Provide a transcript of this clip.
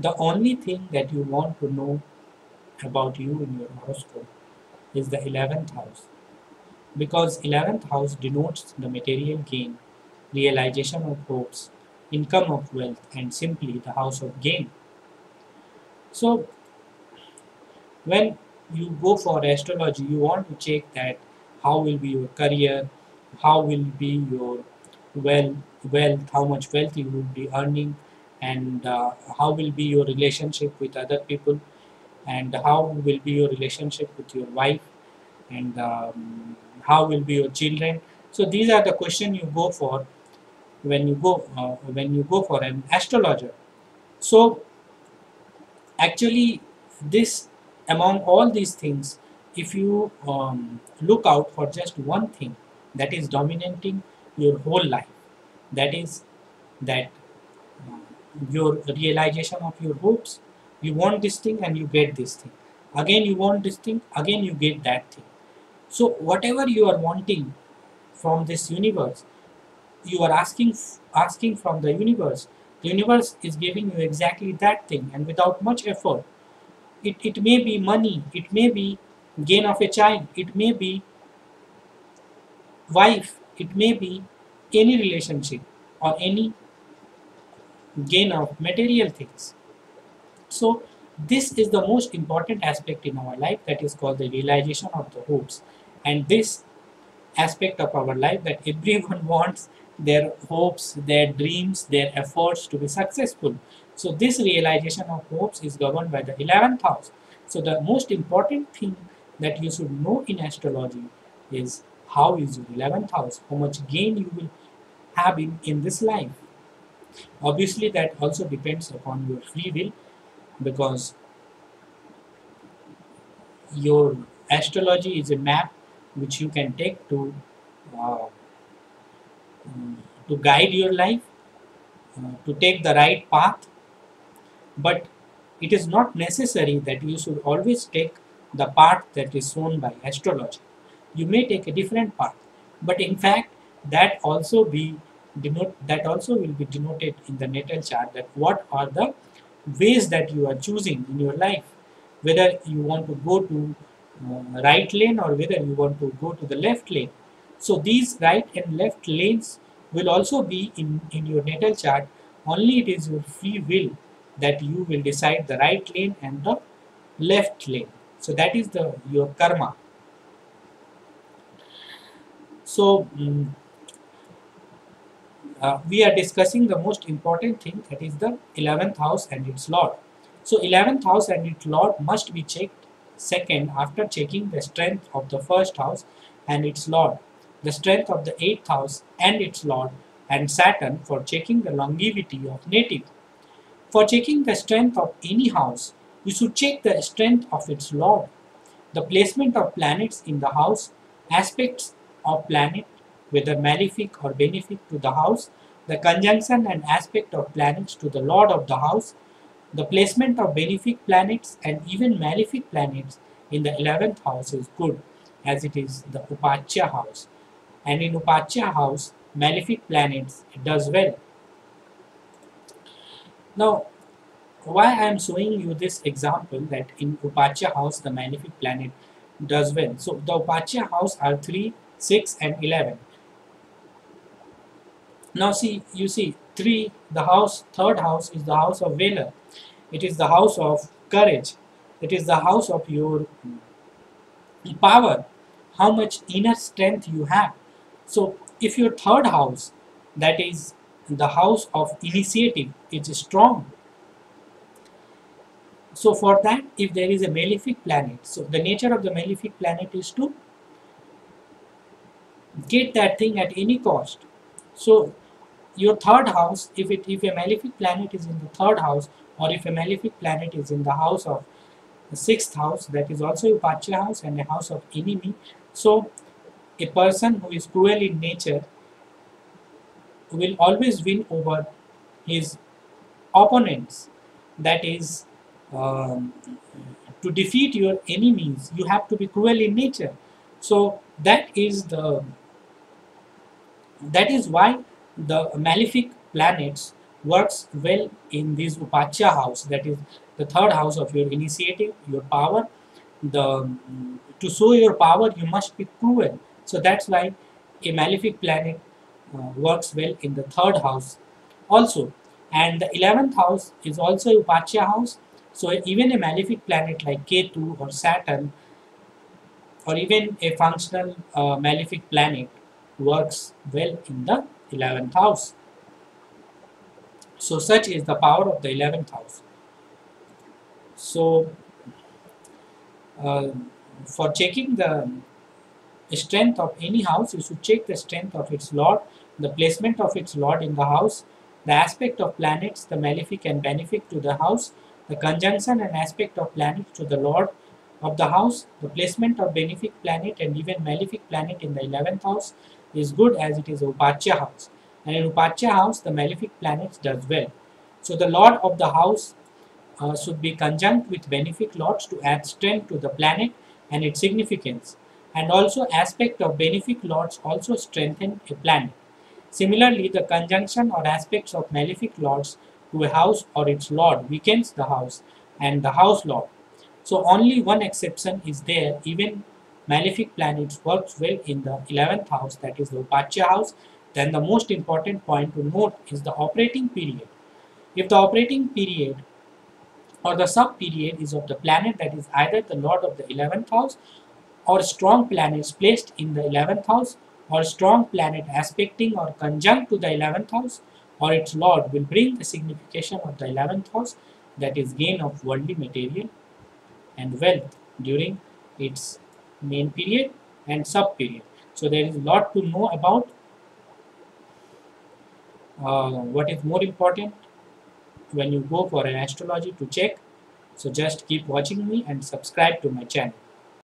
The only thing that you want to know about you in your horoscope is the 11th house, because 11th house denotes the material gain, realization of hopes, income of wealth, and simply the house of gain. So when you go for astrology, you want to check that how will be your career, how will be your well wealth, how much wealth you will be earning, and how will be your relationship with other people, and how will be your relationship with your wife, and how will be your children. So these are the questions you go for when you go for an astrologer. So actually, this among all these things, if you look out for just one thing that is dominating your whole life, that is that uh, your realization of your hopes. You want this thing and you get this thing. Again, you want this thing, again, you get that thing. So, whatever you are wanting from this universe, you are asking from the universe. The universe is giving you exactly that thing, and without much effort. It may be money, it may be gain of a child, it may be wife, it may be any relationship or any gain of material things. So this is the most important aspect in our life, that is called the realization of the hopes. And this aspect of our life, that everyone wants their hopes, their dreams, their efforts to be successful. So this realization of hopes is governed by the 11th house. So the most important thing that you should know in astrology is how is your 11th house, how much gain you will have in this life. Obviously that also depends upon your free will, because your astrology is a map which you can take uh, to guide your life, to take the right path. But it is not necessary that you should always take the path that is shown by astrology. You may take a different path, but in fact that also will be denoted in the natal chart, that what are the ways that you are choosing in your life, whether you want to go to right lane or whether you want to go to the left lane. So these right and left lanes will also be in your natal chart. Only it is your free will that you will decide the right lane and the left lane. So that is the your karma. So we are discussing the most important thing, that is the 11th house and its lord. So 11th house and its lord must be checked second after checking the strength of the first house and its lord, the strength of the 8th house and its lord, and Saturn for checking the longevity of native. For checking the strength of any house, you should check the strength of its lord, the placement of planets in the house, aspects of planet, whether malefic or benefic to the house, the conjunction and aspect of planets to the lord of the house, the placement of benefic planets and even malefic planets in the 11th house is good, as it is the Upachya house. And in Upachya house, malefic planets it does well. Now, why I am showing you this example, that in Upachya house the malefic planet does well. So the Upachya house are 3, 6 and 11. Now see, you see 3, the house, third house is the house of valor. It is the house of courage. It is the house of your power, how much inner strength you have. So if your third house, that is the house of initiative, is strong, so for that, if there is a malefic planet, so the nature of the malefic planet is to get that thing at any cost. So your third house, if a malefic planet is in the third house, or if a malefic planet is in the house of the sixth house, that is also a Pacha house and a house of enemy. So a person who is cruel in nature will always win over his opponents. That is, um, to defeat your enemies, you have to be cruel in nature. So that is why the malefic planets works well in this Upachya house, that is the third house of your initiative, your power. To show your power, you must be cruel. So that's why a malefic planet works well in the third house also. And the 11th house is also a Upachya house. So even a malefic planet like Ketu or Saturn, or even a functional malefic planet, works well in the 11th house. So such is the power of the 11th house. So uh, for checking the strength of any house, you should check the strength of its lord, the placement of its lord in the house, the aspect of planets, the malefic and benefic to the house, the conjunction and aspect of planets to the lord of the house, the placement of benefic planet and even malefic planet in the 11th house is good, as it is a Upachya house. And in Upachya house, the malefic planets does well. So the lord of the house should be conjunct with benefic lords to add strength to the planet and its significance. And also aspect of benefic lords also strengthen a planet. Similarly, the conjunction or aspects of malefic lords to a house or its lord weakens the house and the house lord. So only one exception is there. Even malefic planets works well in the 11th house, that is the Upachya house. Then the most important point to note is the operating period. If the operating period or the sub-period is of the planet that is either the lord of the 11th house, or strong planets placed in the 11th house, or strong planet aspecting or conjunct to the 11th house, or its lord, will bring the signification of the 11th house, that is gain of worldly material and wealth during its main period and sub-period. So there is a lot to know about what is more important when you go for an astrology to check. So just keep watching me and subscribe to my channel.